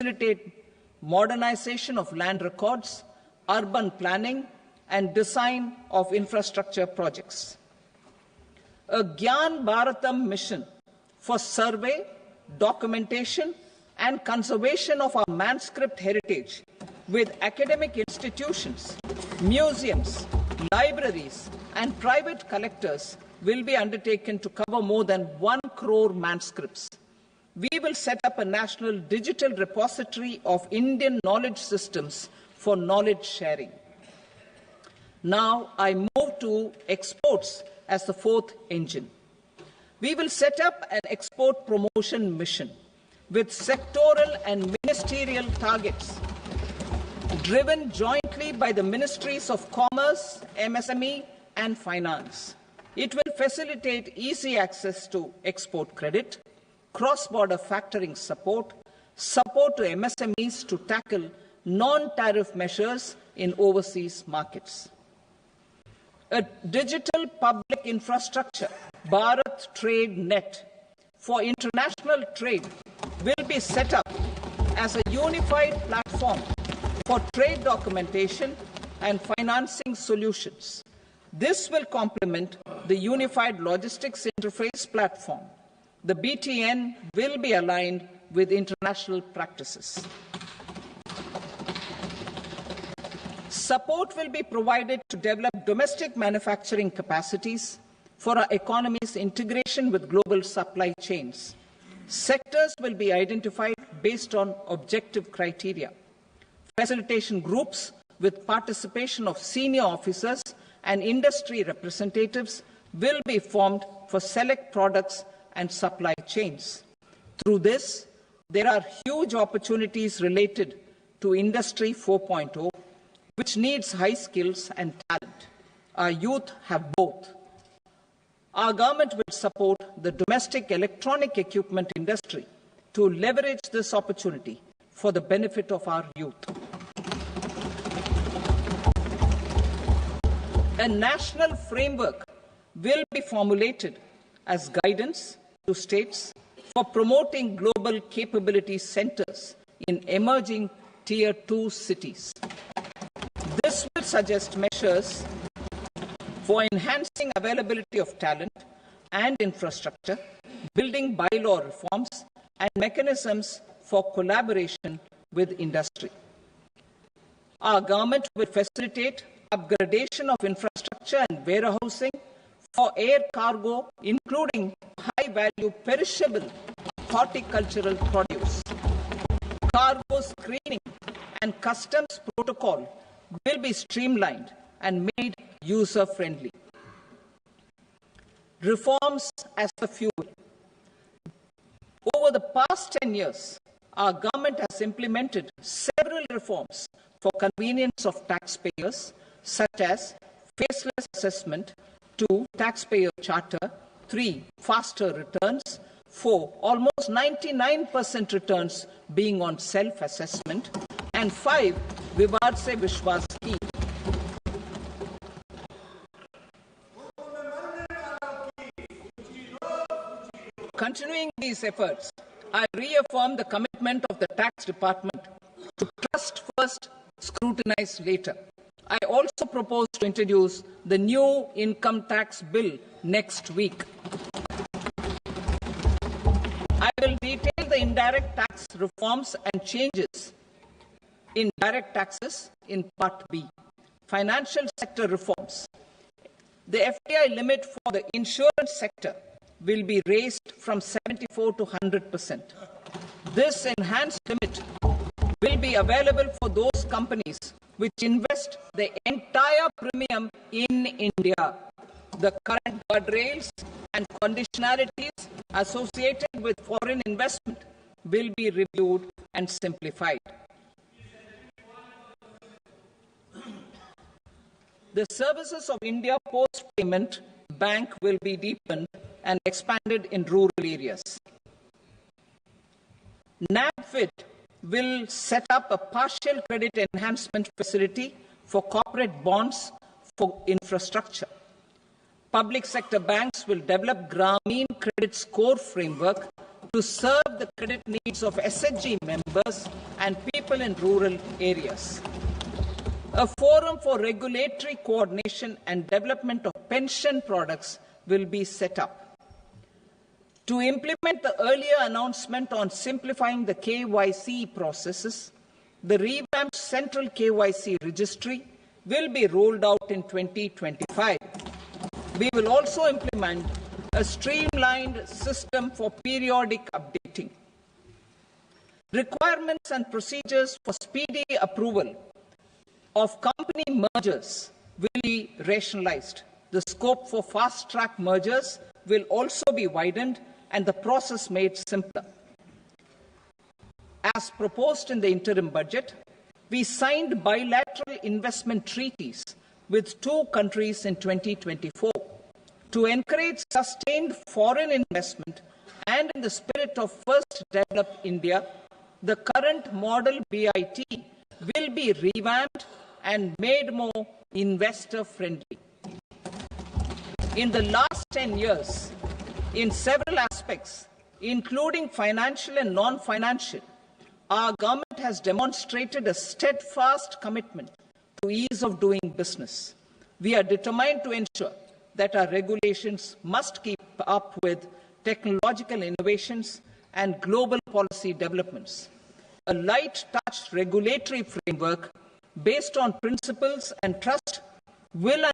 facilitate modernization of land records, urban planning, and design of infrastructure projects. A Gyan Bharatam mission for survey, documentation, and conservation of our manuscript heritage with academic institutions, museums, libraries, and private collectors will be undertaken to cover more than 1 crore manuscripts. We will set up a national digital repository of Indian knowledge systems for knowledge sharing. Now I move to exports as the fourth engine. We will set up an export promotion mission with sectoral and ministerial targets driven jointly by the Ministries of Commerce, MSME, and Finance. It will facilitate easy access to export credit, cross-border factoring support, support to MSMEs to tackle non-tariff measures in overseas markets. A digital public infrastructure, Bharat Trade Net, for international trade will be set up as a unified platform for trade documentation and financing solutions. This will complement the Unified Logistics Interface platform. The BTN will be aligned with international practices. Support will be provided to develop domestic manufacturing capacities for our economy's integration with global supply chains. Sectors will be identified based on objective criteria. Facilitation groups with participation of senior officers and industry representatives will be formed for select products and supply chains. Through this, there are huge opportunities related to Industry 4.0, which needs high skills and talent. Our youth have both. Our government will support the domestic electronic equipment industry to leverage this opportunity for the benefit of our youth. A national framework will be formulated as guidance to states for promoting global capability centers in emerging Tier 2 cities. This will suggest measures for enhancing availability of talent and infrastructure, building bylaw reforms, and mechanisms for collaboration with industry. Our government will facilitate upgradation of infrastructure and warehousing for air cargo, including high-value perishable horticultural produce. Cargo screening and customs protocol will be streamlined and made user-friendly. Reforms as the fuel. Over the past 10 years, our government has implemented several reforms for convenience of taxpayers, such as faceless assessment, 2, taxpayer charter, 3, faster returns, 4, almost 99% returns being on self-assessment, and 5, Vivad se Vishwas scheme. Continuing these efforts, I reaffirm the commitment of the tax department to trust first, scrutinize later. I also propose to introduce the new income tax bill next week. I will detail the indirect tax reforms and changes in direct taxes in Part B. Financial sector reforms. The FDI limit for the insurance sector will be raised from 74 to 100%. This enhanced limit will be available for those companies which invest the entire premium in India. The current guardrails and conditionalities associated with foreign investment will be reviewed and simplified. The services of India Post Payment Bank will be deepened and expanded in rural areas. NABFID will set up a partial credit enhancement facility for corporate bonds for infrastructure. Public sector banks will develop Grameen Credit Score framework to serve the credit needs of SHG members and people in rural areas. A forum for regulatory coordination and development of pension products will be set up. To implement the earlier announcement on simplifying the KYC processes, the revamped Central KYC Registry will be rolled out in 2025. We will also implement a streamlined system for periodic updating. Requirements and procedures for speedy approval of company mergers will be rationalized. The scope for fast-track mergers will also be widened and the process made simpler. As proposed in the interim budget, we signed bilateral investment treaties with 2 countries in 2024 to encourage sustained foreign investment, and in the spirit of First Develop India, the current model BIT will be revamped and made more investor-friendly. In the last 10 years, in several aspects, including financial and non-financial, our government has demonstrated a steadfast commitment to ease of doing business. We are determined to ensure that our regulations must keep up with technological innovations and global policy developments. A light-touch regulatory framework based on principles and trust will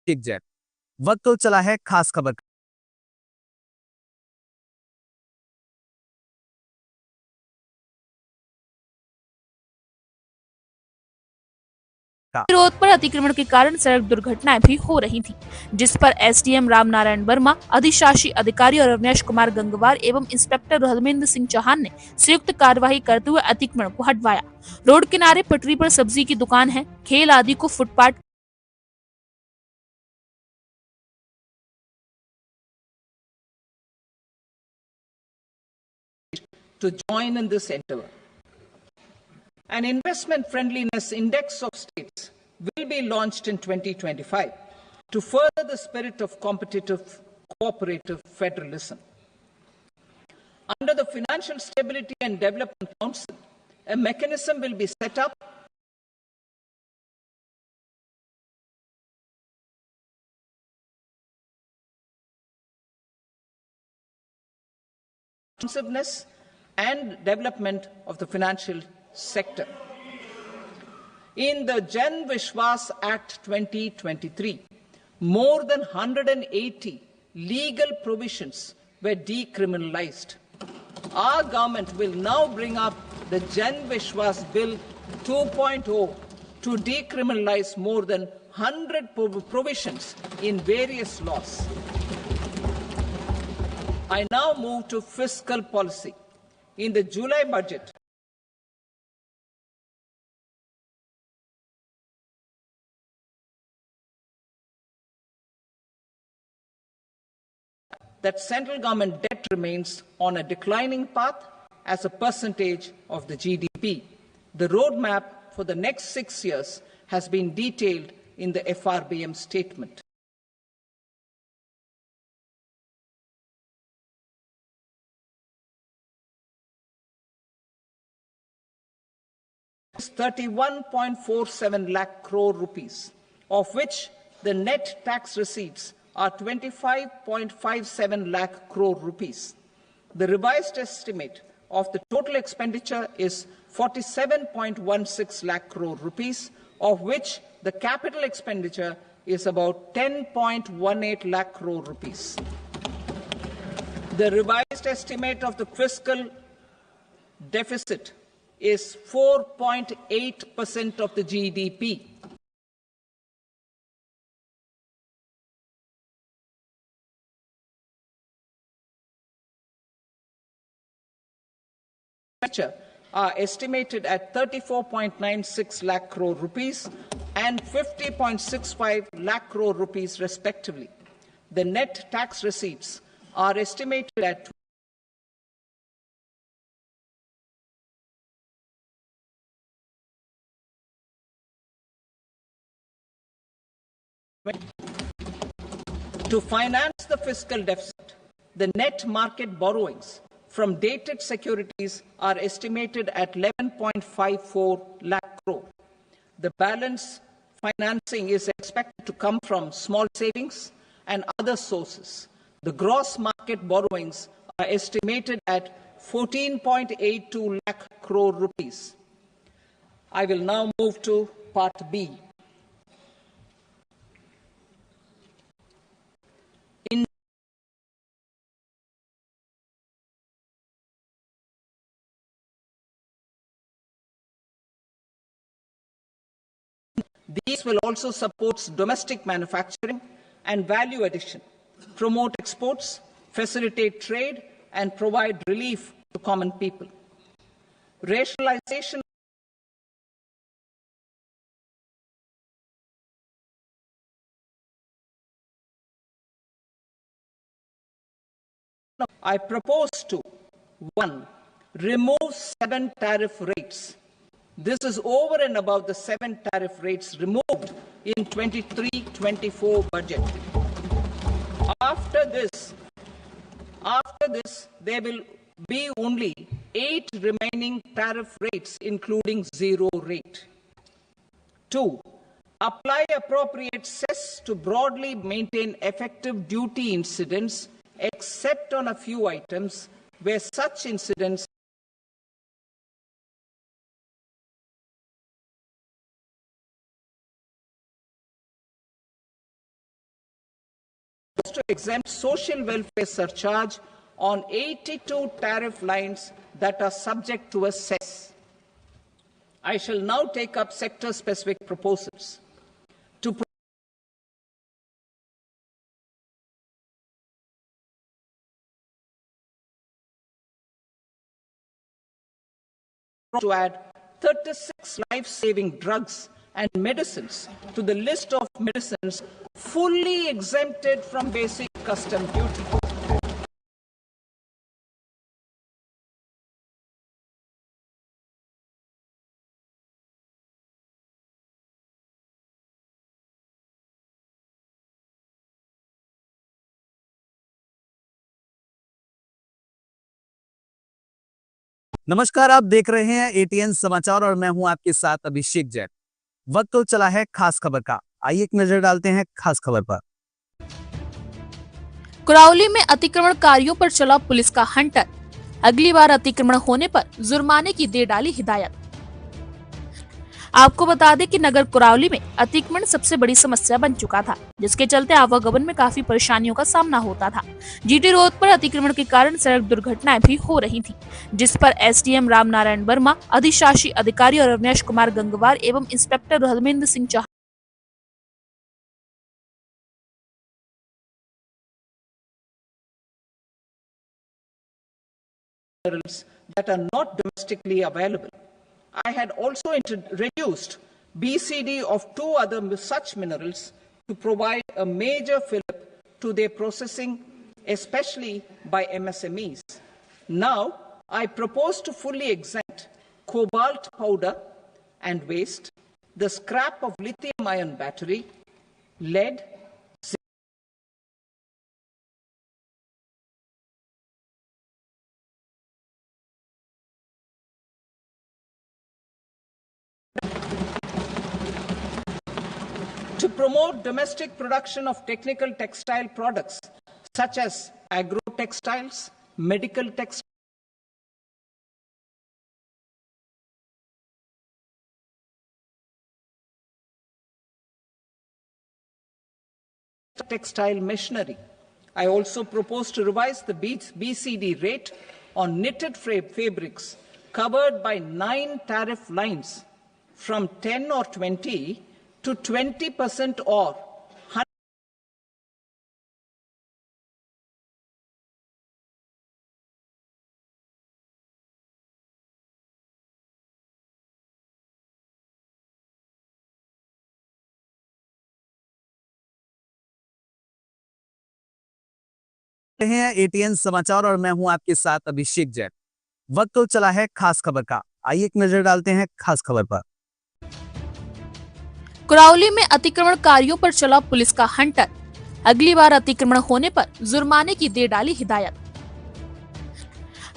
exact वक्त तो चला है खास खबर road पर अतिक्रमण के कारण सड़क दुर्घटनाएं भी हो रही थी, जिस पर एसडीएम रामनारायण वर्मा, अधिशासी अधिकारी और अविनाश कुमार गंगवार एवं इंस्पेक्टर धर्मेंद्र सिंह चौहान ने संयुक्त कार्यवाही करते हुए अतिक्रमण को हटवाया। रोड किनारे पटरी पर सब्जी की दुकान है, खेल आदि को footpath to join in this endeavor. An investment friendliness index of states will be launched in 2025 to further the spirit of competitive cooperative federalism. Under the Financial Stability and Development Council, a mechanism will be set up responsiveness and development of the financial sector. In the Jan Vishwas Act 2023, more than 180 legal provisions were decriminalized. Our government will now bring up the Jan Vishwas Bill 2.0 to decriminalize more than 100 provisions in various laws. I now move to fiscal policy. In the July budget, that central government debt remains on a declining path as a percentage of the GDP. The roadmap for the next 6 years has been detailed in the FRBM statement. Is 31.47 lakh crore rupees, of which the net tax receipts are 25.57 lakh crore rupees. The revised estimate of the total expenditure is 47.16 lakh crore rupees, of which the capital expenditure is about 10.18 lakh crore rupees. The revised estimate of the fiscal deficit is 4.8% of the GDP. Are estimated at 34.96 lakh crore rupees and 50.65 lakh crore rupees respectively. The net tax receipts are estimated at to finance the fiscal deficit. The net market borrowings from dated securities are estimated at 11.54 lakh crore. The balance financing is expected to come from small savings and other sources. The gross market borrowings are estimated at 14.82 lakh crore rupees. I will now move to Part B. These will also support domestic manufacturing and value addition, promote exports, facilitate trade, and provide relief to common people. Rationalization I propose to 1. Remove 7 tariff rates. This is over and above the 7 tariff rates removed in 23-24 budget. After this, there will be only 8 remaining tariff rates, including zero rate. 2. Apply appropriate cess to broadly maintain effective duty incidence, except on a few items where such incidents to exempt social welfare surcharge on 82 tariff lines that are subject to a cess. I shall now take up sector-specific proposals. To add 36 life-saving drugs and medicines to the list of medicines fully exempted from basic custom duty. नमस्कार, आप देख रहे हैं ATN समाचार और मैं हूं आपके साथ अभिषेक जैन। वक्त तो चला है खास खबर का। आइए एक नजर डालते हैं खास खबर पर। कुराउली में अतिक्रमणकारियों पर चला पुलिस का हंटर। अगली बार अतिक्रमण होने पर जुर्माने की दे डाली हिदायत। आपको बता दें कि नगर कुराउली में अतिक्रमण सबसे बड़ी समस्या बन चुका था, जिसके चलते आवागमन में काफी परेशानियों का सामना होता था। जीटी रोड पर अतिक्रमण के कारण सड़क दुर्घटनाएं भी हो रही थी, जिस पर एसडीएम राम नारायण वर्मा, अधिशासी अधिकारी और अविनाश कुमार गंगवार एवं inspector Harminder Singh Chauhan that are not domestically available. I had also reduced BCD of 2 other such minerals to provide a major fillip to their processing, especially by MSMEs. Now, I propose to fully exempt cobalt powder and waste, the scrap of lithium-ion battery, lead, to promote domestic production of technical textile products such as agro-textiles, medical textile machinery. I also propose to revise the BCD rate on knitted fabrics covered by 9 tariff lines from 10 or 20 to 20% or रहे हैं ATN समाचार और मैं हूं आपके साथ अभिषेक जैन। वक्त तो चला है खास खबर का। आइए एक नजर डालते हैं खास खबर पर। कुराउली में अतिक्रमणकारियों पर चला पुलिस का हंटर। अगली बार अतिक्रमण होने पर जुर्माने की दे डाली हिदायत।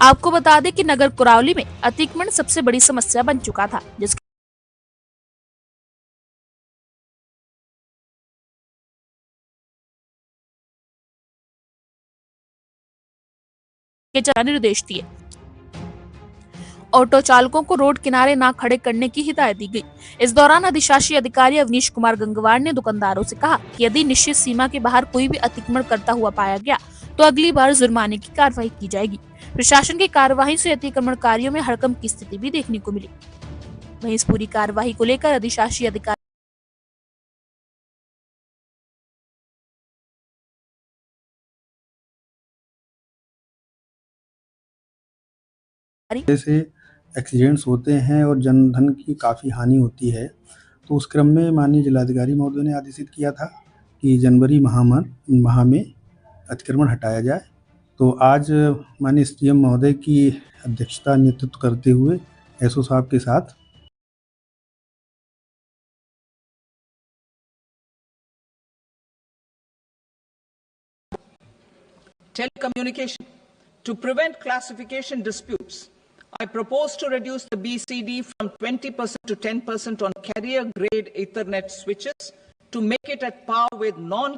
आपको बता दें कि नगर कुराउली में अतिक्रमण सबसे बड़ी समस्या बन चुका था, जिसके निर्देश दिए। ऑटो चालकों को रोड किनारे ना खड़े करने की हिदायत दी गई। इस दौरान अधिशासी अधिकारी अवनीश कुमार गंगवार ने दुकानदारों से कहा कि यदि निश्चित सीमा के बाहर कोई भी अतिक्रमण करता हुआ पाया गया तो अगली बार जुर्माने की कार्रवाई की जाएगी। प्रशासन की कार्रवाई से अतिक्रमणकारियों में हड़कंप की स्थिति भी देखने को मिली। वहीं इस पूरी कार्रवाई को लेकर अधिशासी अधिकारी जैसे एक्सीडेंट्स होते हैं और जनधन की काफ़ी हानि होती है, तो उस क्रम में माननीय जिलाधिकारी महोदय ने आदेशित किया था कि जनवरी माह में अतिक्रमण हटाया जाए। तो आज माननीय एसडीएम महोदय की अध्यक्षता नेतृत्व करते हुए एसओ साहब के साथ Telecommunication. To prevent classification disputes, I propose to reduce the BCD from 20% to 10% on carrier-grade Ethernet switches to make it at par with non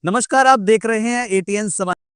नमस्कार, आप देख रहे हैं एटीएन समाचार।